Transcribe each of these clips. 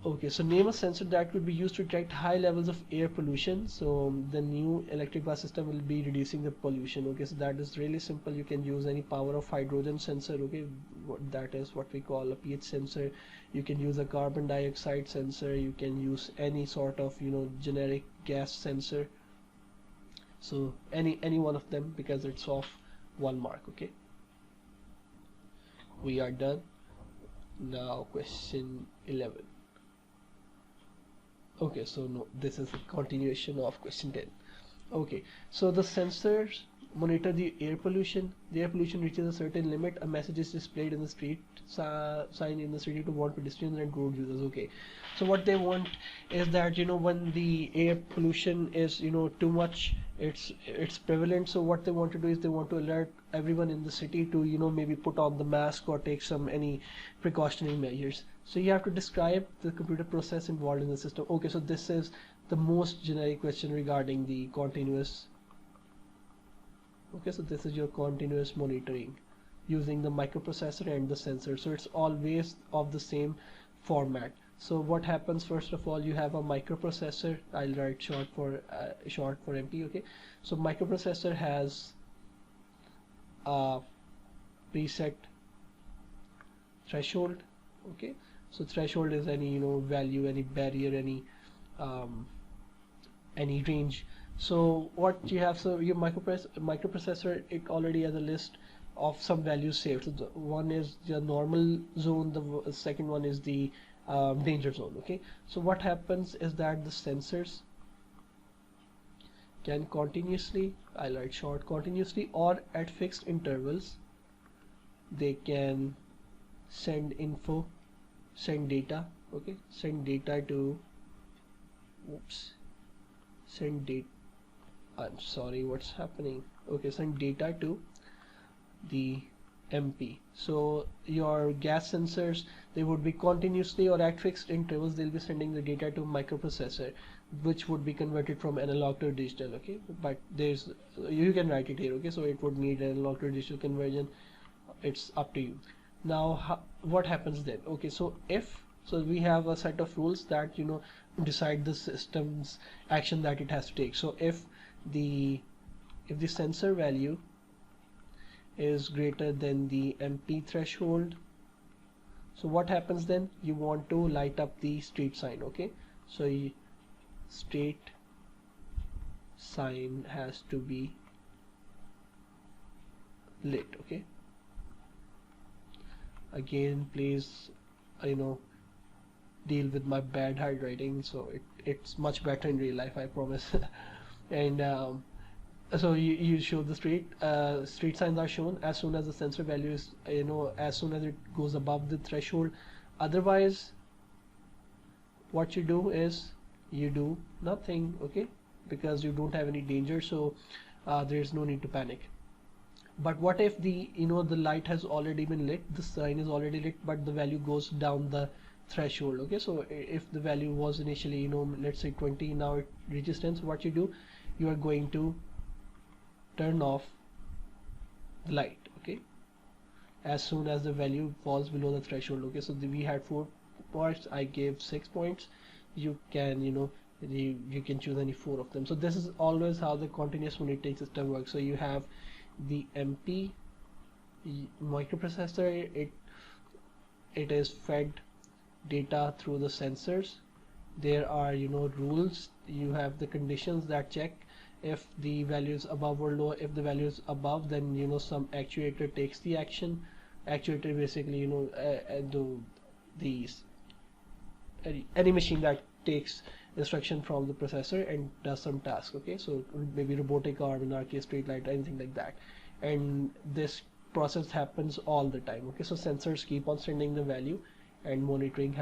Okay, so name a sensor that could be used to detect high levels of air pollution. So the new electric bus system will be reducing the pollution. Okay, so that is really simple. You can use any power of hydrogen sensor. Okay, that is what we call a pH sensor. You can use a carbon dioxide sensor. You can use any sort of generic gas sensor. So any one of them, because it's of 1 mark. Okay, we are done. Now question 11. Okay, so no, this is a continuation of question 10. Okay, so the sensors monitor the air pollution. The air pollution reaches a certain limit. A message is displayed in the street sign in the city to warn pedestrians and road users. Okay, so what they want is that when the air pollution is too much, it's prevalent. So what they want to do is they want to alert everyone in the city to maybe put on the mask or take any precautionary measures. So you have to describe the computer process involved in the system. Okay, so this is the most generic question regarding the continuous. Okay, so this is your continuous monitoring using the microprocessor and the sensor. So it's always of the same format. So what happens, first of all, you have a microprocessor. I'll write short for MP. Okay, so microprocessor has a preset threshold. Okay, so threshold is any value, any barrier, any range. So what you have, so your microprocessor, it already has a list of some values saved. So the one is the normal zone, the second one is the danger zone. Okay, so what happens is that the sensors can continuously, I write short, continuously or at fixed intervals, they can send data. Okay, send data to I'm sorry, what's happening? Okay, send data to the MP. So your gas sensors, they would be continuously or at fixed intervals, they'll be sending the data to microprocessor, which would be converted from analog to digital. Okay, but you can write it here. Okay, so it would need analog to digital conversion. It's up to you. Now what happens then? Okay, so we have a set of rules that decide the system's action that it has to take. So if the sensor value is greater than the MP threshold, so what happens then? You want to light up the street sign. Okay, so street sign has to be lit. Okay, again, please deal with my bad handwriting, so it's much better in real life, I promise. And so you show the street signs are shown as soon as the sensor value is as soon as it goes above the threshold. Otherwise, what you do is you do nothing. Okay, because you don't have any danger, so there's no need to panic. But what if the light has already been lit, the sign is already lit, but the value goes down the threshold? Okay, so if the value was initially let's say 20, now it reaches 10, so what you do, you are going to turn off the light. Okay, as soon as the value falls below the threshold. Okay, so we had 4 points, I gave 6 points. You can you can choose any 4 of them. So this is always how the continuous monitoring system works. So you have the MP microprocessor, it is fed data through the sensors. There are rules. You have the conditions that check if the value is above or low. If the value is above, then some actuator takes the action. Actuator basically any machine that takes instruction from the processor and does some task. Okay, so maybe robotic arm, in our case street light, anything like that. And this process happens all the time. Okay, so sensors keep on sending the value and monitoring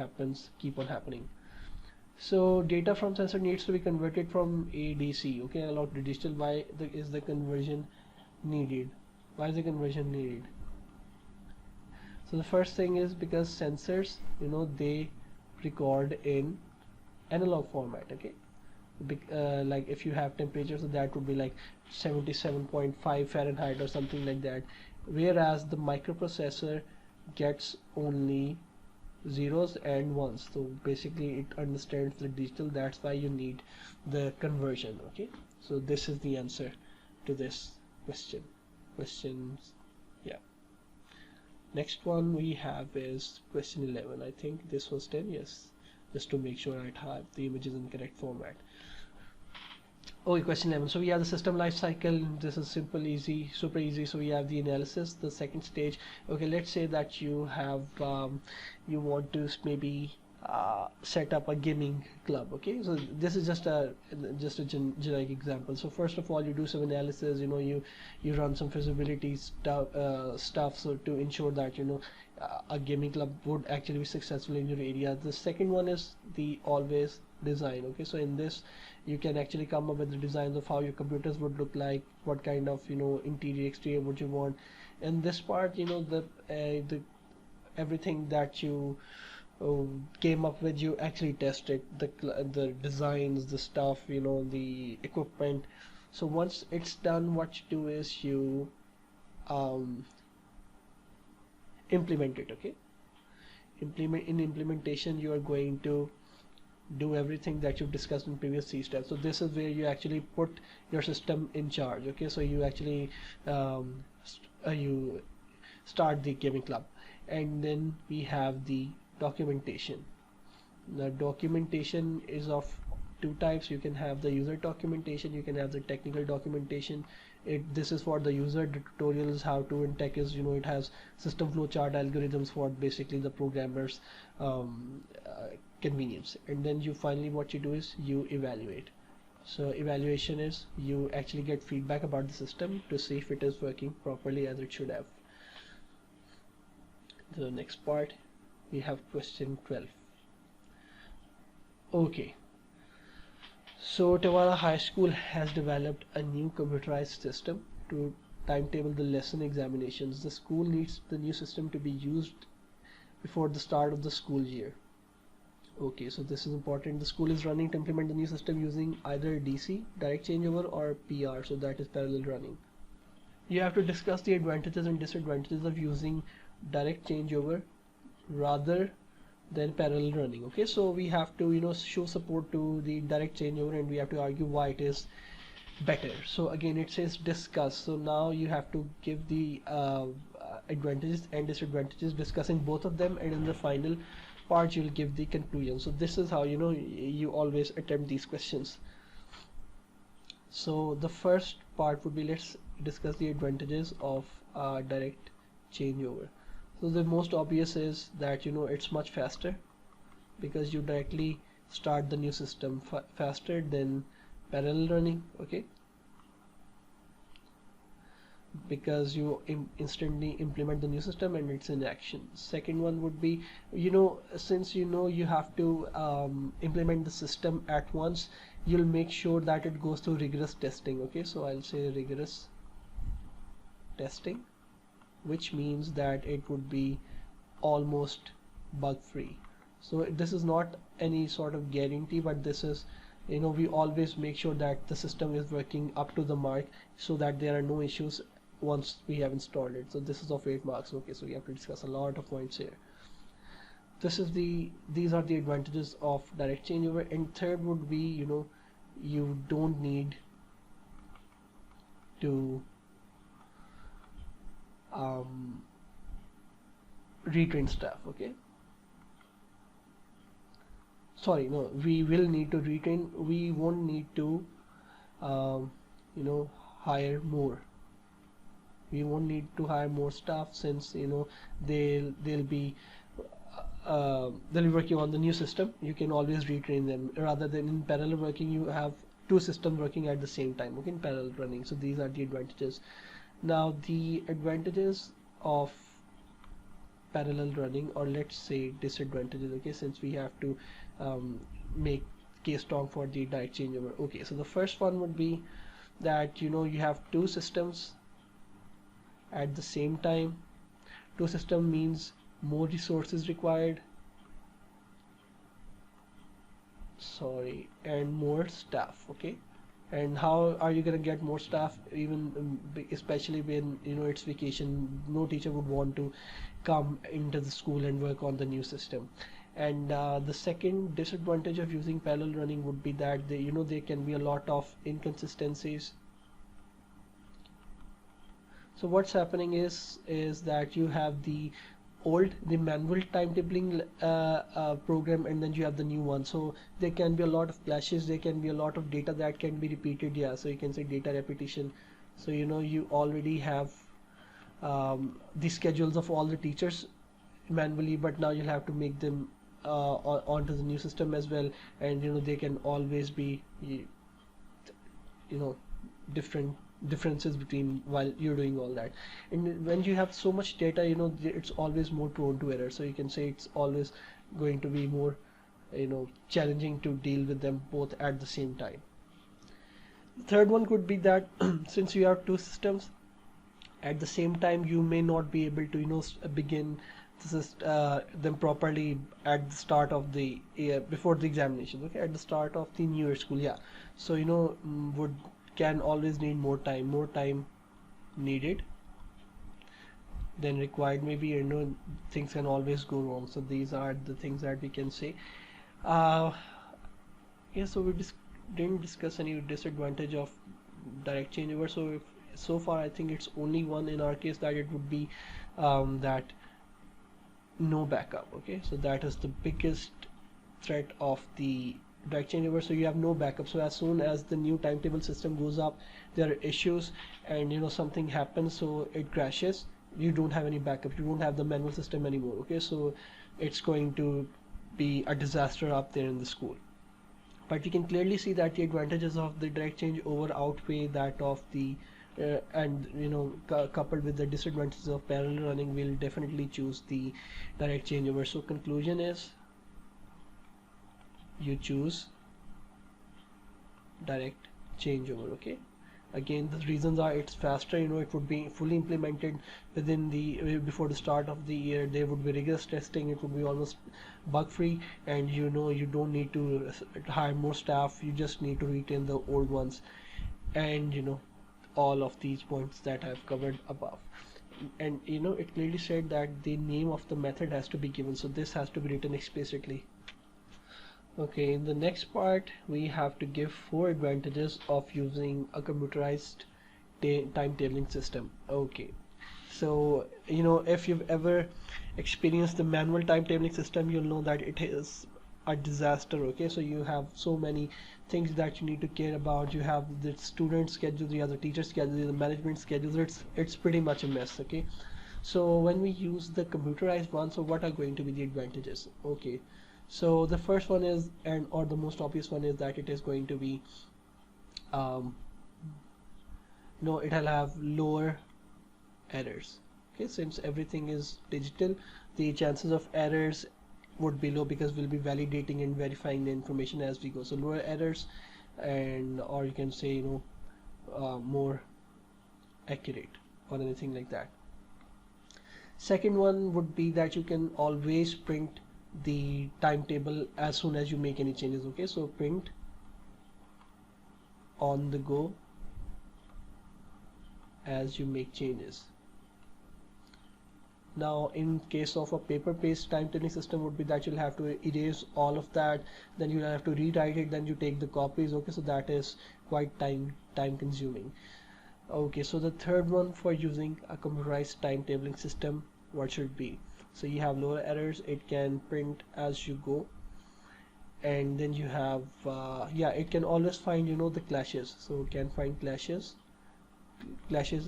keep on happening. So data from sensor needs to be converted from ADC, okay, analog to digital. Why is the conversion needed? Why is the conversion needed? So the first thing is because sensors they record in analog format. Okay, like if you have temperature, so that would be like 77.5 Fahrenheit or something like that, whereas the microprocessor gets only zeros and ones. So basically it understands the digital, that's why you need the conversion. Okay, so this is the answer to this questions. Yeah, next one we have is question 11. I think this was 10. Yes, just to make sure I have the images in correct format. Okay, question 11. So we have the system life cycle. This is simple, easy, super easy. So we have the analysis, the second stage. Okay, let's say that you have you want to maybe set up a gaming club. Okay, so this is just a generic example. So first of all, you do some analysis. You know, you run some feasibility stuff so to ensure that a gaming club would actually be successful in your area. The second one is the always design. Okay, so in this you can actually come up with the designs of how your computers would look like, what kind of interior exterior would you want. And this part, the everything that you came up with, you actually test it, the designs, the stuff, the equipment. So once it's done, what you do is you implement it. Okay, in implementation you are going to do everything that you've discussed in previous C steps. So this is where you actually put your system in charge. Okay, so you actually you start the gaming club, and then we have the documentation. The documentation is of two types. You can have the user documentation, you can have the technical documentation. This is for the user. The tutorials how to, and tech is it has system flowchart algorithms for basically the programmers convenience. And then you finally, what you do is you evaluate. So evaluation is you actually get feedback about the system to see if it is working properly as it should have. The next part we have question 12. Okay, so Tawara High School has developed a new computerized system to timetable the lesson examinations. The school needs the new system to be used before the start of the school year. Okay, so this is important. The school is running to implement the new system using either DC, direct changeover, or PR, so that is parallel running. You have to discuss the advantages and disadvantages of using direct changeover rather than parallel running. Okay, so we have to show support to the direct changeover, and we have to argue why it is better. So again, it says discuss. So now you have to give the advantages and disadvantages, discussing both of them, and in the final part you'll give the conclusion. So this is how you always attempt these questions. So the first part would be, let's discuss the advantages of direct changeover. So the most obvious is that it's much faster, because you directly start the new system faster than parallel running. Okay, because you instantly implement the new system and it's in action. Second one would be, since you have to implement the system at once, you'll make sure that it goes through rigorous testing. Okay, so I'll say rigorous testing, which means that it would be almost bug free. So this is not any sort of guarantee, but this is, we always make sure that the system is working up to the mark, so that there are no issues once we have installed it. So this is of 8 marks. Okay, so we have to discuss a lot of points here. These are the advantages of direct changeover. And third would be, you don't need to retrain staff. Okay, sorry, no, we will need to retrain. We won't need to hire more. We won't need to hire more staff, since they'll be working on the new system. You can always retrain them, rather than in parallel working you have two systems working at the same time. Okay, in parallel running. So these are the advantages. Now the advantages of parallel running, or let's say disadvantages. Okay, since we have to make case strong for the direct changeover. Okay, so the first one would be that you have two systems at the same time. Two system means more resources required, and more staff. Okay, and how are you gonna get more staff, even especially when it's vacation? No teacher would want to come into the school and work on the new system. And the second disadvantage of using parallel running would be that there can be a lot of inconsistencies. So what's happening is that you have the manual timetabling program, and then you have the new one. So there can be a lot of clashes, there can be a lot of data that can be repeated. Yeah, so you can say data repetition. So you already have the schedules of all the teachers manually, but now you'll have to make them onto the new system as well. And they can always be differences between while you're doing all that. And when you have so much data, it's always more prone to error. So you can say it's always going to be more challenging to deal with them both at the same time. The third one could be that since you have two systems at the same time, you may not be able to begin them properly at the start of the year before the examination. Okay, at the start of the new year school. Yeah, so can always need more time needed than required. Maybe things can always go wrong. So these are the things that we can say. Yeah, so we didn't discuss any disadvantage of direct changeover. So far I think it's only one in our case, that it would be that no backup. Okay, so that is the biggest threat of the direct changeover. So you have no backup. So as soon as the new timetable system goes up, there are issues and something happens, so it crashes. You don't have any backup, you don't have the manual system anymore. Okay, so it's going to be a disaster up there in the school. But you can clearly see that the advantages of the direct changeover outweigh that of the coupled with the disadvantages of parallel running, we'll definitely choose the direct changeover. So conclusion is you choose direct changeover. Okay, again the reasons are it's faster, it would be fully implemented within before the start of the year. There would be rigorous testing, it would be almost bug free, and you don't need to hire more staff, you just need to retain the old ones. And all of these points that I've covered above. And it clearly said that the name of the method has to be given, so this has to be written explicitly. Okay, in the next part we have to give 4 advantages of using a computerized timetabling system. Okay, so if you've ever experienced the manual timetabling system, you'll know that it is a disaster. Okay, so you have so many things that you need to care about. You have the student schedule, you have the teacher schedule, the management schedule. It's pretty much a mess. Okay, so when we use the computerized one, so what are going to be the advantages? Okay, so the first one is, or the most obvious one is, that it is going to be it'll have lower errors. Okay, since everything is digital, the chances of errors would be low because we'll be validating and verifying the information as we go. So lower errors, or you can say more accurate or anything like that. Second one would be that you can always print the timetable as soon as you make any changes. Okay, so print on the go as you make changes. Now in case of a paper-based timetabling system would be that you'll have to erase all of that, then you'll have to rewrite it, then you take the copies. Okay, so that is quite time consuming. Okay, so the third one for using a computerized timetabling system, what should be? So you have lower errors, it can print as you go, and then you have it can always find the clashes. So it can find clashes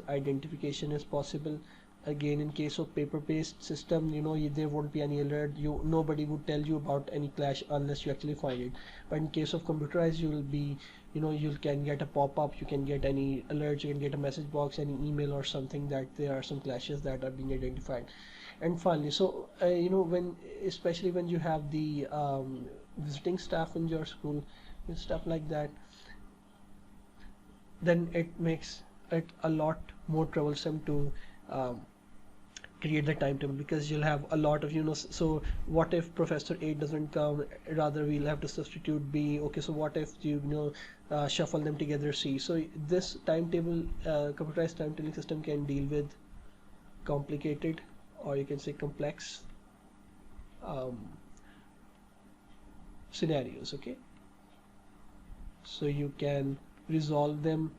identification is possible. Again, in case of paper-based system, there won't be any alert. Nobody would tell you about any clash unless you actually find it. But in case of computerized, you will be, you can get a pop-up, you can get any alert, you can get a message box, any email or something that there are some clashes that are being identified. And finally, so especially when you have the visiting staff in your school and stuff like that, then it makes it a lot more troublesome to create the timetable, because you'll have a lot of so what if Professor A doesn't come, rather we'll have to substitute B. Okay, so what if shuffle them together, C. So this timetable computerized timetabling system can deal with complicated or you can say complex um, scenarios. Okay, so you can resolve them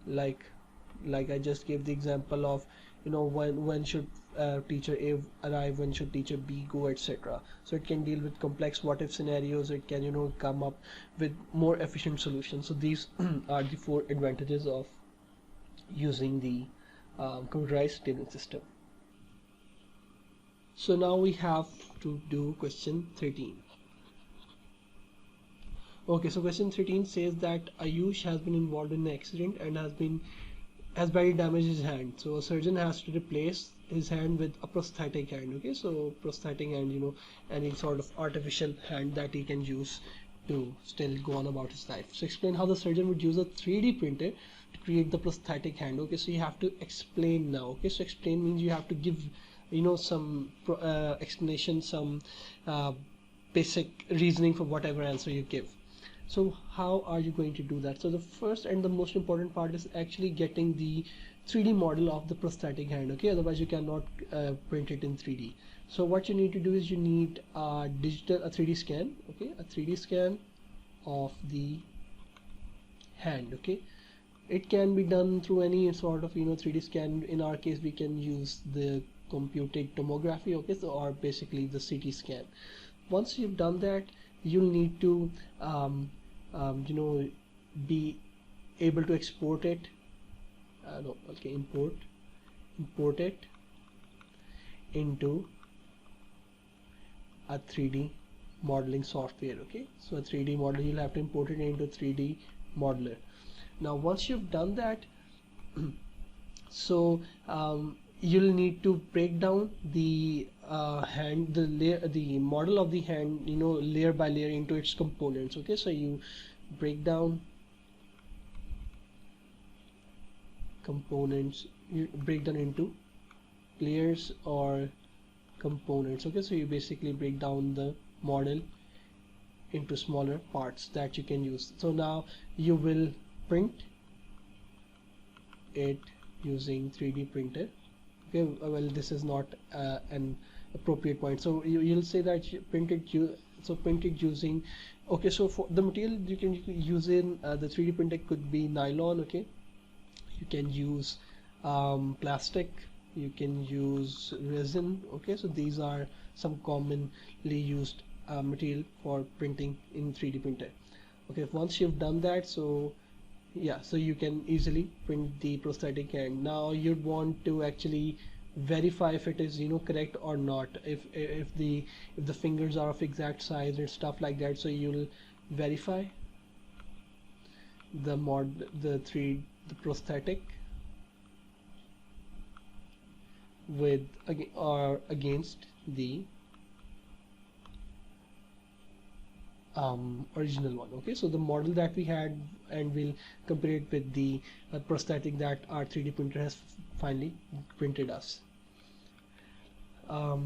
like I just gave the example of, when should teacher A arrive, when should teacher B go, etc. So it can deal with complex what if scenarios. It can come up with more efficient solutions. So these are the 4 advantages of using the computerized tuning system. So now we have to do question 13. Okay, so question 13 says that Ayush has been involved in an accident and has badly damaged his hand. So a surgeon has to replace his hand with a prosthetic hand. Okay, so prosthetic hand, any sort of artificial hand that he can use to still go on about his life. So explain how the surgeon would use a 3D printer to create the prosthetic hand. Okay, so you have to explain now. Okay, so explain means you have to give some explanation, some basic reasoning for whatever answer you give. So how are you going to do that? So the first and the most important part is actually getting the 3D model of the prosthetic hand. Okay, otherwise you cannot print it in 3D. So what you need to do is you need a 3D scan. Okay, a 3D scan of the hand. Okay, it can be done through any sort of 3D scan. In our case, we can use the computed tomography. Okay, so or basically the CT scan. Once you've done that, you'll need to be able to export it. Import it into a 3D modeling software. Okay, so a 3D model, you'll have to import it into 3D modeler. Now once you've done that, so you'll need to break down the the model of the hand, layer by layer into its components. Okay, so you break down components, you break down into layers or components. Okay, so you basically break down the model into smaller parts that you can use. So now you will print it using 3D printer. Okay, well, this is not an appropriate point. So you'll say that you print it using. Okay, so for the material you can use in the 3D printer could be nylon. Okay, you can use plastic, you can use resin. Okay, so these are some commonly used material for printing in 3D printer. Okay, once you've done that, so yeah, so you can easily print the prosthetic hand. Now you'd want to actually verify if it is correct or not, if the fingers are of exact size and stuff like that. So you'll verify the prosthetic with against the original one. Okay, so the model that we had, and we'll compare it with the prosthetic that our 3D printer has finally printed us.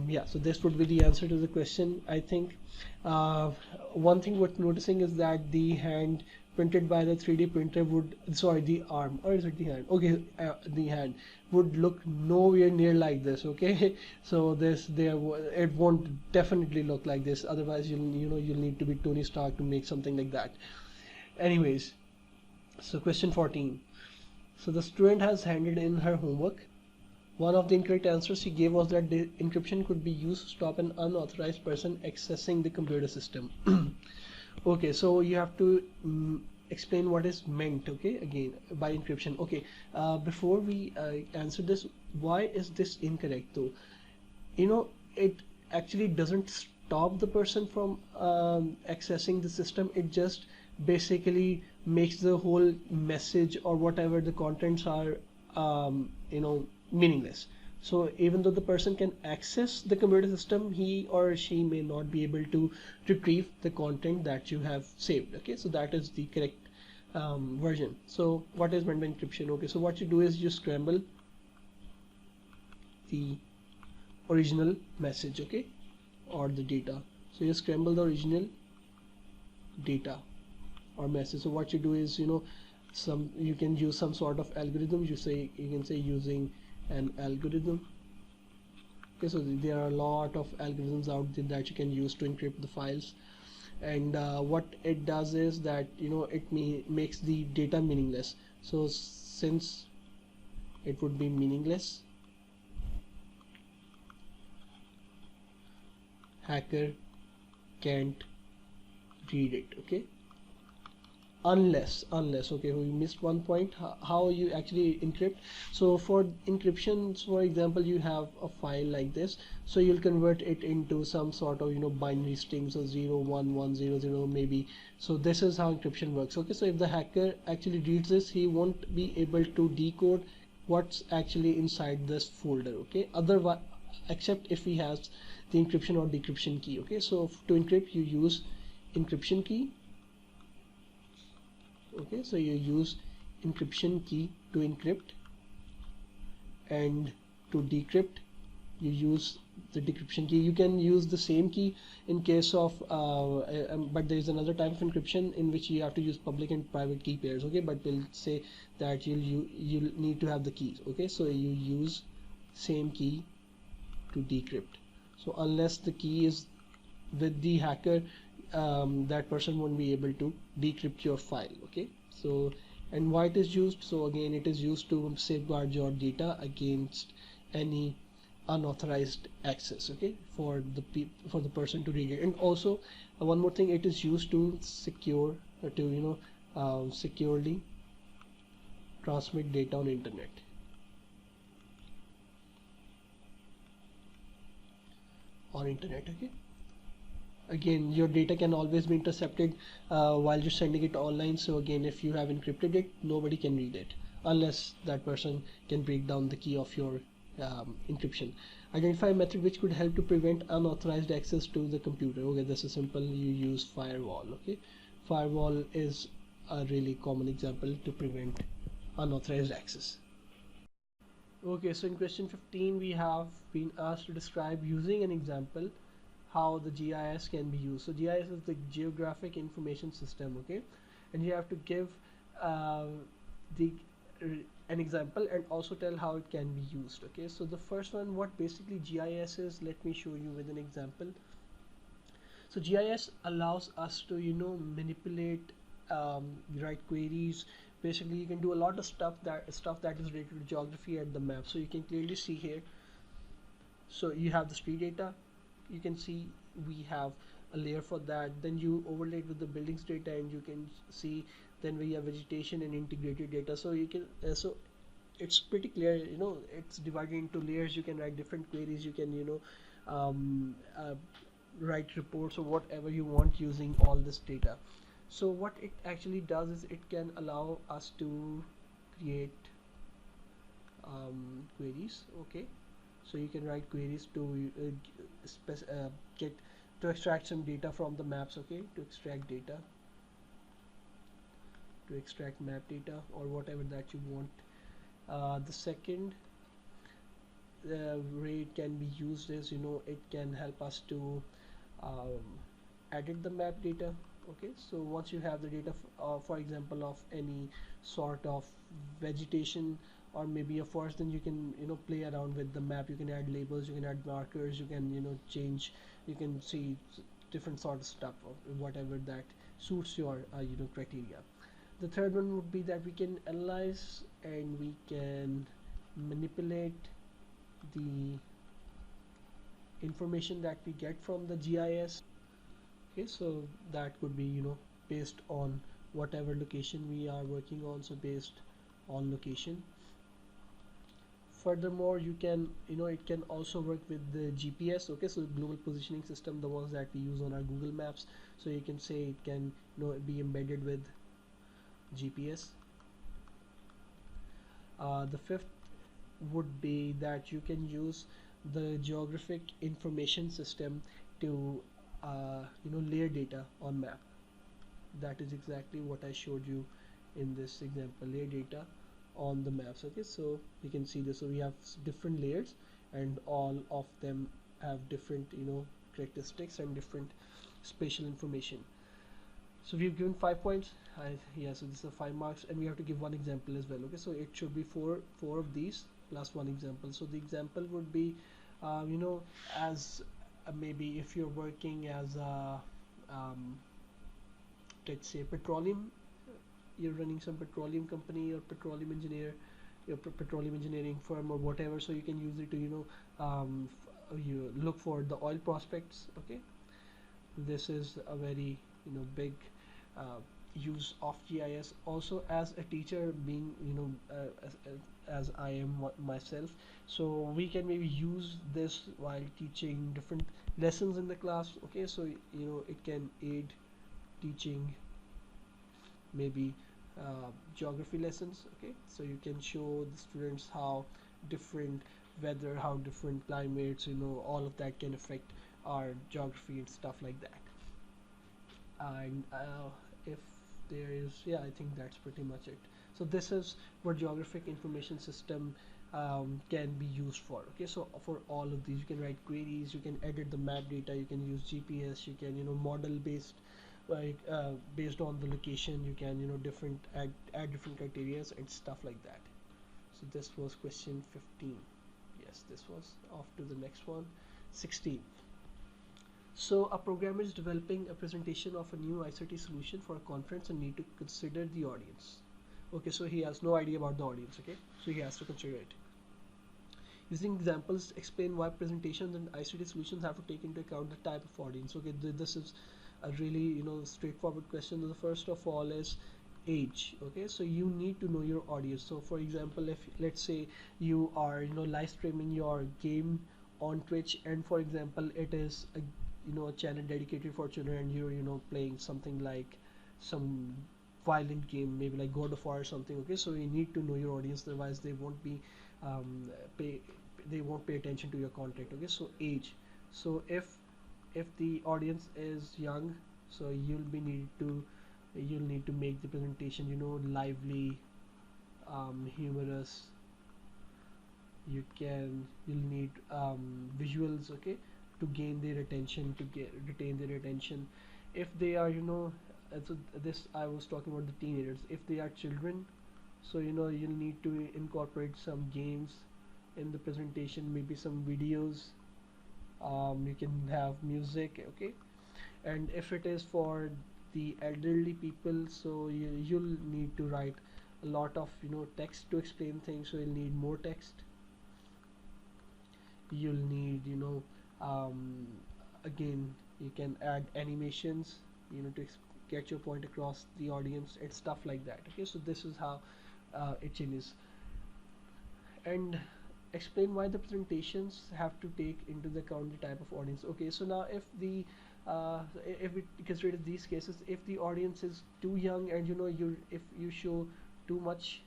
Yeah, so this would be the answer to the question. I think one thing worth noticing is that the hand printed by the 3D printer would, sorry, the arm, or is it the hand? Okay, the hand would look nowhere near like this. Okay, so it won't definitely look like this. Otherwise, you'll need to be Tony Stark to make something like that. Anyways, so question 14. So the student has handed in her homework. One of the incorrect answers she gave was that the encryption could be used to stop an unauthorized person accessing the computer system. Okay, so you have to explain what is meant, okay, again, by encryption. Okay, before we answer this, why is this incorrect though? It actually doesn't stop the person from accessing the system. It just basically makes the whole message or whatever the contents are meaningless. So even though the person can access the computer system, he or she may not be able to retrieve the content that you have saved. Okay, so that is the correct version. So what is meant by encryption? Okay, so what you do is you scramble the original message, okay, or the data. So you scramble the original data or message. So what you do is, you can use some sort of algorithm. You can say using an algorithm Okay, so there are a lot of algorithms out there that you can use to encrypt the files, and what it does is that it makes the data meaningless. So since it would be meaningless, hacker can't read it. Okay, unless okay, we missed one point, how you actually encrypt. So for encryption, for example, you have a file like this, so you'll convert it into some sort of binary string, so 01100 maybe. So this is how encryption works. Okay, so if the hacker actually reads this, he won't be able to decode what's actually inside this folder. Okay, otherwise, except if he has the encryption or decryption key. Okay, so to encrypt you use encryption key. Okay, so you use encryption key to encrypt, and to decrypt you use the decryption key. You can use the same key in case of but there is another type of encryption in which you have to use public and private key pairs. Okay, but we'll say that you'll need to have the keys. Okay, so you use same key to decrypt. So unless the key is with the hacker, that person won't be able to decrypt your file. Okay, so and why it is used? So again, it is used to safeguard your data against any unauthorized access. Okay, for the person to read it. And also one more thing, it is used to secure securely transmit data on internet. Okay, again, your data can always be intercepted while you're sending it online. So again, if you have encrypted it, nobody can read it unless that person can break down the key of your encryption. Identify a method which could help to prevent unauthorized access to the computer. Okay, this is simple. You use firewall. Okay, firewall is a really common example to prevent unauthorized access. Okay, so in question 15 we have been asked to describe using an example how the GIS can be used. So GIS is the Geographic Information System. Okay, and you have to give the an example and also tell how it can be used. Okay, so the first one, what basically GIS is, let me show you with an example. So GIS allows us to manipulate, write queries. Basically you can do a lot of stuff that is related to geography and the map. So you can clearly see here, so you have the street data, you can see we have a layer for that, then you overlay it with the buildings data, and you can see then we have vegetation and integrated data. So you can so it's pretty clear, it's divided into layers. You can write different queries, you can write reports or whatever you want using all this data. So what it actually does is it can allow us to create queries. Okay, so you can write queries to get to extract some data from the maps. Okay, to extract data, to extract map data or whatever that you want. The second way it can be used is it can help us to edit the map data. Okay, so once you have the data for example of any sort of vegetation or maybe a forest, then you can play around with the map. You can add labels, you can add markers, you can change, you can see different sort of stuff or whatever that suits your criteria. The third one would be that we can analyze and we can manipulate the information that we get from the GIS. Okay, so that could be based on whatever location we are working on, so based on location. Furthermore, you can it can also work with the GPS. Okay, so global positioning system, the ones that we use on our Google Maps. So you can say it can be embedded with GPS. The fifth would be that you can use the geographic information system to layer data on map. That is exactly what I showed you in this example, layer data on the maps. Okay, so you can see this. So we have different layers and all of them have different characteristics and different spatial information. So we've given 5 points. Yeah, so this is 5 marks, and we have to give one example as well. Okay, so it should be four of these plus one example. So the example would be you know, as maybe if you're working as a um, let's say petroleum, you're running some petroleum company or petroleum engineer, your petroleum engineering firm or whatever, so you can use it to, you know, you look for the oil prospects. Okay, this is a very, you know, big uh, use of GIS. Also, as a teacher, being, you know, as I am myself, so we can maybe use this while teaching different lessons in the class. Okay, so you know, it can aid teaching maybe geography lessons. Okay, so you can show the students how different weather, how different climates, you know, all of that can affect our geography and stuff like that. And if there is, yeah, I think that's pretty much it. So this is what geographic information system can be used for. Okay, so for all of these you can write queries, you can edit the map data, you can use GPS, you can, you know, model based, like based on the location, you can, you know, different add different criterias and stuff like that. So this was question 15. Yes, this was off to the next one. 16. So a programmer is developing a presentation of a new ICT solution for a conference and need to consider the audience. Okay, so he has no idea about the audience. Okay, so he has to consider it. Using examples, explain why presentations and ICT solutions have to take into account the type of audience. Okay, this is a really, you know, straightforward question. The first of all is age. Okay, so you need to know your audience. So for example, if let's say you are, you know, live streaming your game on Twitch, and for example it is a, you know, a channel dedicated for children, and you're, you know, playing something like some violent game, maybe like God of War or something. Okay, so you need to know your audience, otherwise they won't be um, pay they won't pay attention to your content. Okay, so age. So if the audience is young, so you'll need to make the presentation, you know, lively, humorous. You'll need visuals. Okay, to gain their attention, to retain their attention. If they are, you know, so this I was talking about the teenagers. If they are children, so you know, you'll need to incorporate some games in the presentation, maybe some videos. You can have music. Okay, and if it is for the elderly people, so you'll need to write a lot of, you know, text to explain things, so you'll need more text. You'll need, you know, again, you can add animations, you know, to get your point across the audience and stuff like that. Okay, so this is how it changes. And explain why the presentations have to take into the account the type of audience. Okay, so now if we consider these cases, if the audience is too young, and you know, if you show too much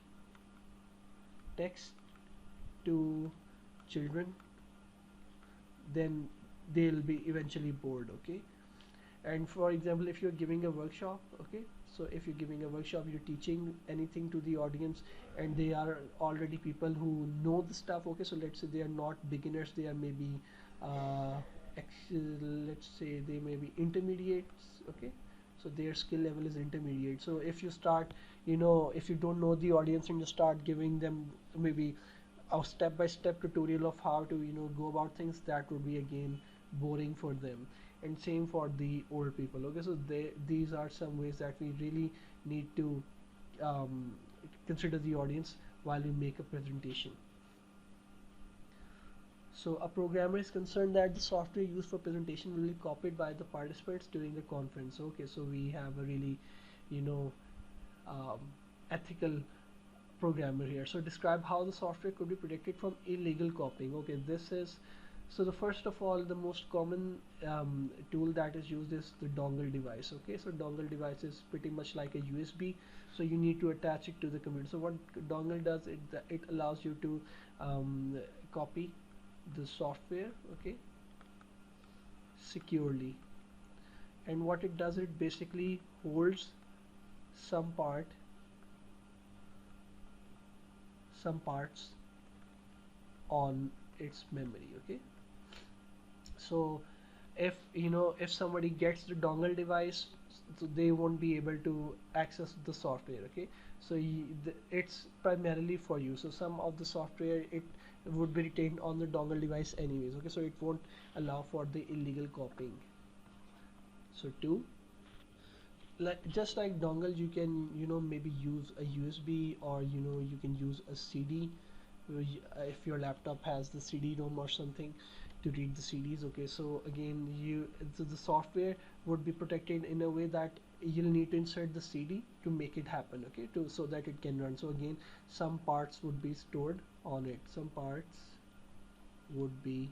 text to children, then they'll be eventually bored. Okay, and for example, if you're giving a workshop, okay, so if you're giving a workshop, you're teaching anything to the audience, and they are already people who know the stuff. Okay, so let's say they are not beginners, they are maybe uh, let's say they may be intermediates. Okay, so their skill level is intermediate. So if you start, you know, if you don't know the audience and you start giving them maybe a step-by-step tutorial of how to, you know, go about things, that would be again boring for them. And same for the old people. Okay, so these are some ways that we really need to um, consider the audience while we make a presentation. So a programmer is concerned that the software used for presentation will be copied by the participants during the conference. Okay, so we have a really, you know, um, ethical programmer here. So describe how the software could be protected from illegal copying. Okay, this is, so the first of all, the most common tool that is used is the dongle device. Okay, so dongle device is pretty much like a USB, so you need to attach it to the computer. So what dongle does, it allows you to copy the software, okay, securely. And what it does, it basically holds some parts on its memory. Okay, so if, you know, if somebody gets the dongle device, so they won't be able to access the software. Okay, so it's primarily for you. So some of the software, it would be retained on the dongle device anyways. Okay, so it won't allow for the illegal copying. So 2, just like dongle, you can maybe use a USB, or you can use a CD if your laptop has the CD-ROM or something to read the CDs. Okay, so again, the software would be protected in a way that you'll need to insert the CD to make it happen. Okay, so that it can run. So again, some parts would be stored on it. Some parts would be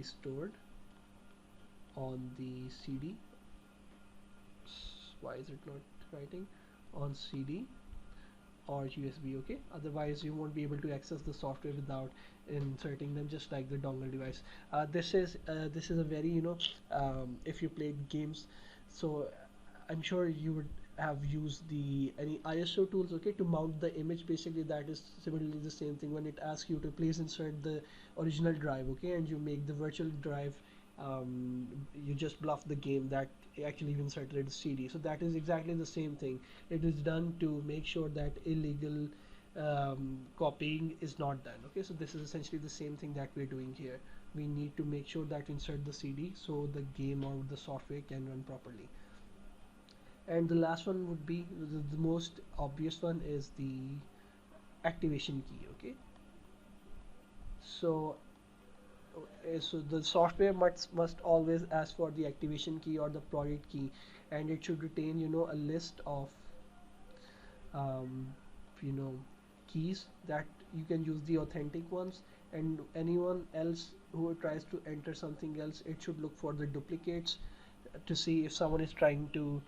stored on the CD. Why is it not writing? On CD or USB. Okay, otherwise you won't be able to access the software without inserting them, just like the dongle device. This is a very if you played games, so I'm sure you would have used any ISO tools, okay, to mount the image. Basically that is similarly the same thing. When it asks you to please insert the original drive, okay, and you make the virtual drive, you just bluff the game that actually you inserted a CD. So that is exactly the same thing. It is done to make sure that illegal copying is not done. Okay, so this is essentially the same thing that we're doing here. We need to make sure that we insert the CD so the game or the software can run properly. And the last one would be the most obvious one, is the activation key. Okay, so the software must always ask for the activation key or the product key, and it should retain a list of um, keys that you can use the authentic ones, and anyone else who tries to enter something else, it should look for the duplicates to see if someone is trying to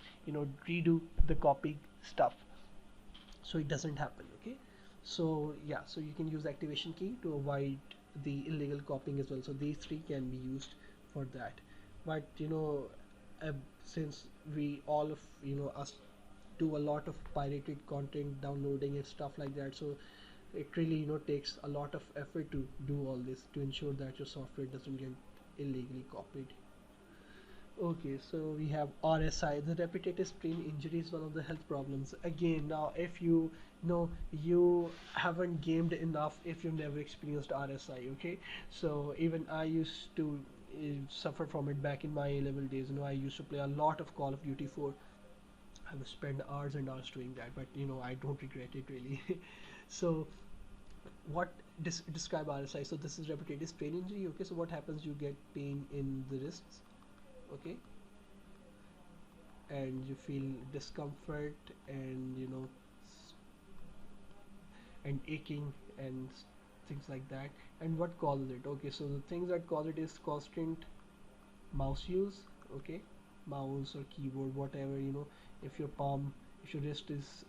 redo the copy stuff, so it doesn't happen. Okay, so yeah, so you can use activation key to avoid the illegal copying as well. So these three can be used for that. But since we all of us do a lot of pirated content downloading and stuff like that, so it really takes a lot of effort to do all this to ensure that your software doesn't get illegally copied. Okay, so we have RSI. The repetitive strain injury is one of the health problems. Again, now if you know you haven't gamed enough if you've never experienced RSI. Okay, so even I used to suffer from it back in my A-level days. I used to play a lot of Call of Duty 4. I would spend hours and hours doing that, but I don't regret it really. So what describe RSI? So this is repetitive strain injury. Okay, so what happens? You get pain in the wrists. Okay, and you feel discomfort and and aching and things like that. And what causes it? Okay, so the things that cause it is constant mouse use. Okay, mouse or keyboard, whatever. If your wrist is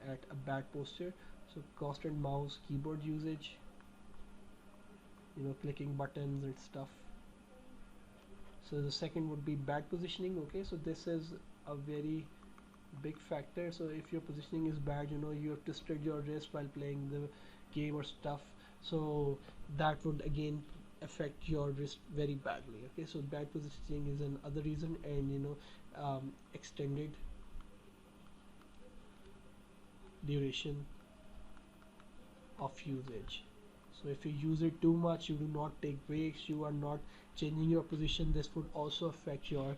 at a bad posture, so constant mouse keyboard usage, clicking buttons and stuff. So the second would be bad positioning. Okay, so this is a very big factor. So if your positioning is bad, you have twisted your wrist while playing the game or stuff, so that would again affect your wrist very badly. Okay, so bad positioning is another reason. And extended duration of usage. So if you use it too much, you do not take breaks, you are not changing your position, this would also affect your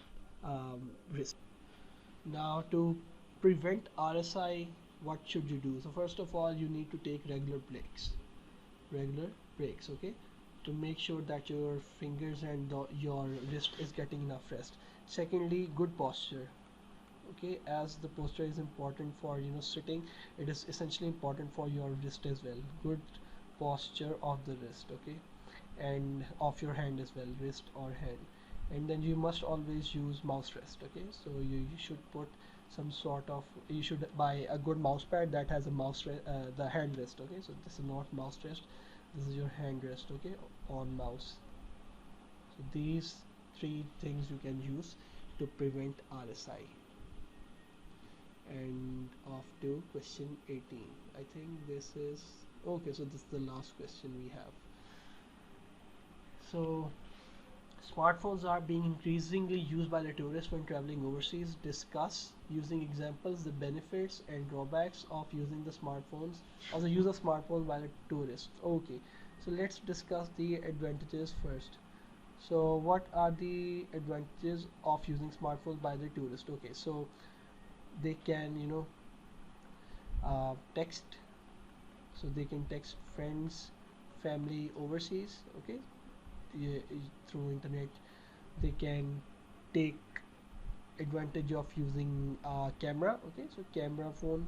wrist. Now, to prevent RSI, what should you do? So first of all, you need to take regular breaks, okay, to make sure that your fingers and your wrist is getting enough rest. Secondly, good posture. Okay, as the posture is important for sitting, it is essentially important for your wrist as well. Good posture of the wrist, okay, and of your hand as well, wrist or hand. And then you must always use mouse rest. Okay, so you should put some sort of, you should buy a good mouse pad that has a the hand rest. Okay, so this is not mouse rest, this is your hand rest, okay, on mouse. So these three things you can use to prevent RSI. And off to question 18. I think this is okay, so this is the last question we have. So Smartphones are being increasingly used by the tourists when traveling overseas. Discuss using examples the benefits and drawbacks of using the smartphones or the use of smartphones by the tourists. Okay, so let's discuss the advantages first. So what are the advantages of using smartphones by the tourist? Okay, so they can text, so they can text friends, family overseas. Okay, through internet. They can take advantage of using camera. Okay, so camera phone,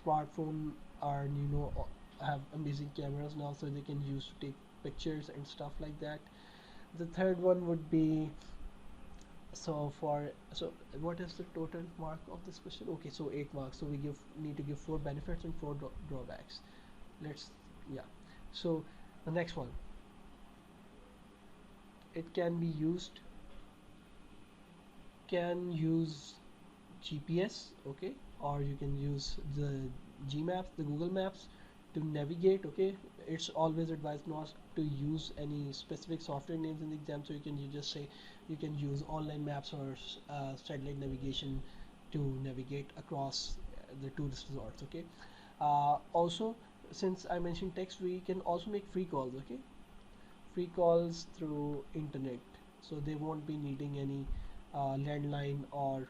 smartphone are have amazing cameras now, so they can use to take pictures and stuff like that. The third one would be, so what is the total mark of this question? Okay, so 8 marks, so we need to give 4 benefits and 4 drawbacks. Let's, yeah, so the next one, it can be used, can use GPS. Okay, or you can use the Gmaps, the Google Maps to navigate. Okay, it's always advised not to use any specific software names in the exam, so you just say you can use online maps or satellite navigation to navigate across the tourist resorts. Okay, also, since I mentioned text, we can also make free calls. Okay, free calls through internet, so they won't be needing any landline or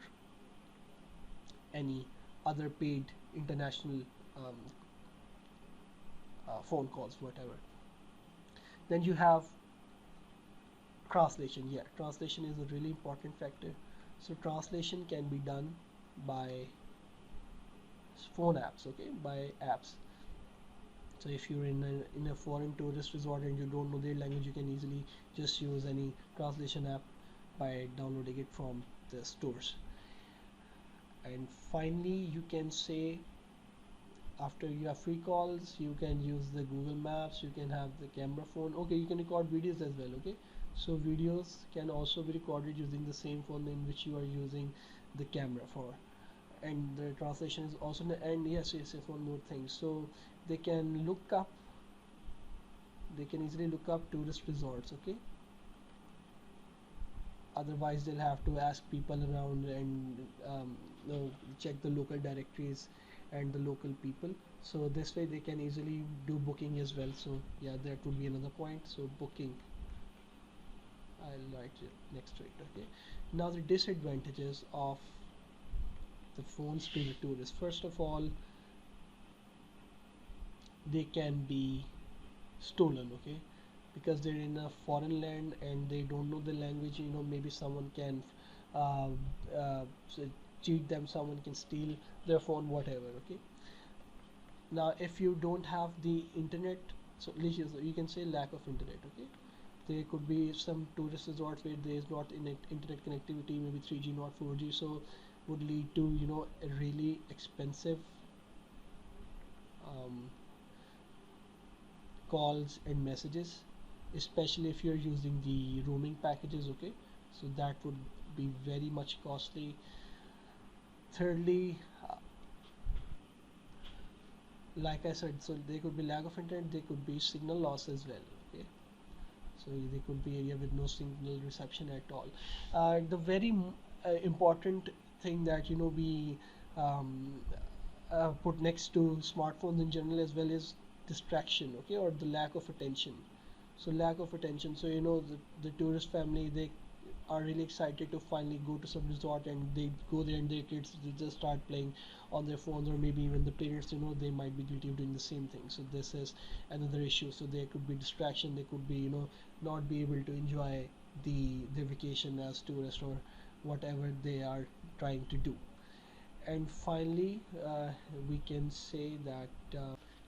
any other paid international um, phone calls, whatever. Then you have translation. Yeah, translation is a really important factor. So translation can be done by phone apps. Okay, by apps. So if you're in a foreign tourist resort and you don't know their language, you can easily just use any translation app by downloading it from the stores. And finally, you can say, after you have free calls, you can use the Google Maps, you can have the camera phone. Okay, you can record videos as well. Okay, so videos can also be recorded using the same phone in which you are using the camera for. And the translation is also, and yes, one more thing. So they can look up, they can easily look up tourist resorts. Okay, otherwise they'll have to ask people around and check the local directories and the local people. So this way they can easily do booking as well. So yeah, that would be another point. So booking, I'll write it next to it. Okay, now the disadvantages of the phones to the tourists. First of all, they can be stolen. Okay, because they're in a foreign land and they don't know the language. Maybe someone can uh, so cheat them, someone can steal their phone, whatever. Okay, now if you don't have the internet, so you can say lack of internet. Okay, there could be some tourist resorts where there is not internet connectivity, maybe 3G, not 4G, so would lead to a really expensive calls and messages, especially if you're using the roaming packages. Okay, so that would be very much costly. Thirdly, like I said, so there could be lack of internet, there could be signal loss as well. Okay, so there could be area with no signal reception at all. The very important thing that we um, put next to smartphones in general as well is distraction. Okay, or the lack of attention. So lack of attention, so the tourist family, they are really excited to finally go to some resort, and they go there and their kids, they just start playing on their phones, or maybe even the parents, they might be guilty of doing the same thing. So this is another issue. So there could be distraction, they could be not be able to enjoy the vacation as tourists or whatever they are trying to do. And finally, we can say that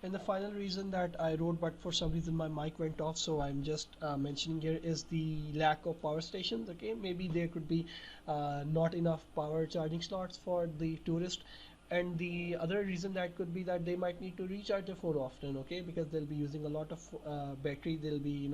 and the final reason that I wrote, but for some reason my mic went off, so I'm just mentioning here, is the lack of power stations. Okay, maybe there could be not enough power charging slots for the tourist. And the other reason that could be that they might need to recharge their phone often. Okay, because they'll be using a lot of battery, they'll be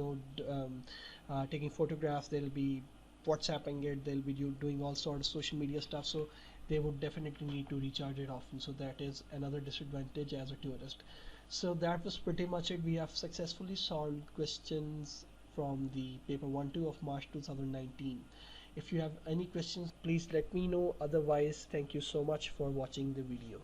taking photographs, they'll be WhatsApping it, they'll be doing all sorts of social media stuff, so they would definitely need to recharge it often. So that is another disadvantage as a tourist. So that was pretty much it. We have successfully solved questions from the paper 1-2 of March 2019. If you have any questions, please let me know. Otherwise, thank you so much for watching the video.